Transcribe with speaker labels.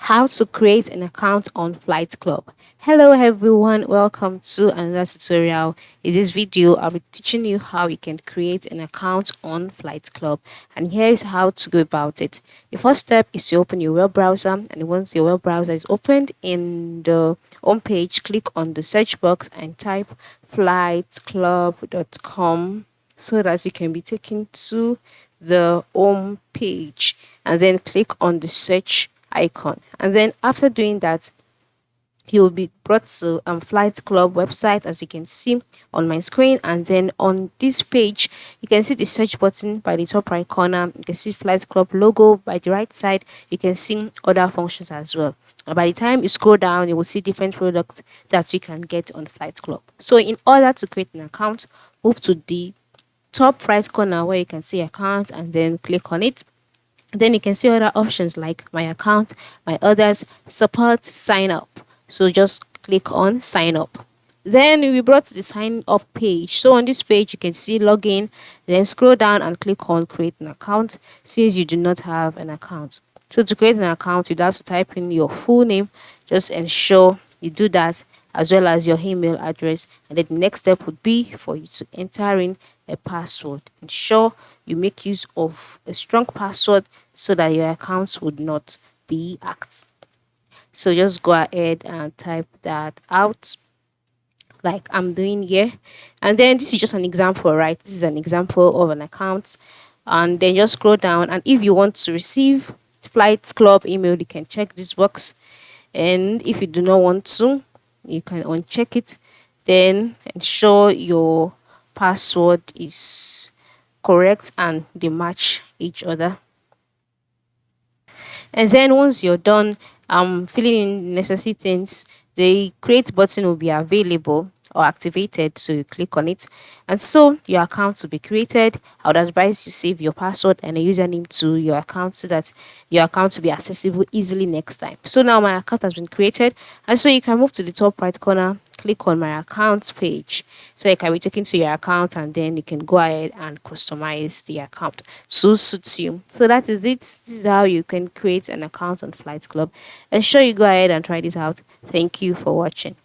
Speaker 1: How to create an account on Flight Club. Hello everyone, welcome to another tutorial. In this video, I'll be teaching you how you can create an account on Flight Club, and here is how to go about it. The first step is to open your web browser, and once your web browser is opened, in the home page, click on the search box and type flightclub.com so that you can be taken to the home page, and then click on the search icon. And then after doing that, you'll be brought to Flight Club website, as you can see on my screen. And then on this page, you can see the search button by the top right corner. You can see Flight Club logo by the right side. You can see other functions as well. And by the time you scroll down, you will see different products that you can get on Flight Club. So in order to create an account, move to the top right corner where you can see account, and then click on it. Then you can see other options like my account, my others, support, sign up. So just click on sign up. Then we brought to the sign up page. So on this page, you can see login. Then scroll down and click on create an account since you do not have an account. So to create an account, you'd have to type in your full name. Just ensure you do that, as well as your email address. And then the next step would be for you to enter in a password. Ensure you make use of a strong password so that your account would not be hacked. So just go ahead and type that out like I'm doing here. And then this is just an example, right? This is an example of an account. And then just scroll down, and if you want to receive Flight Club email, you can check this box. And if you do not want to, you can uncheck it. Then ensure your password is correct and they match each other. And then once you're done filling in necessary things, the create button will be available or activated, so you click on it, and so your account will be created. I would advise you save your password and a username to your account so that your account will be accessible easily next time. So now my account has been created, and so you can move to the top right corner, click on my account page, so you can be taken to your account, and then you can go ahead and customize the account so suits you. So that is it. This is how you can create an account on Flight Club. Ensure you go ahead and try this out. Thank you for watching.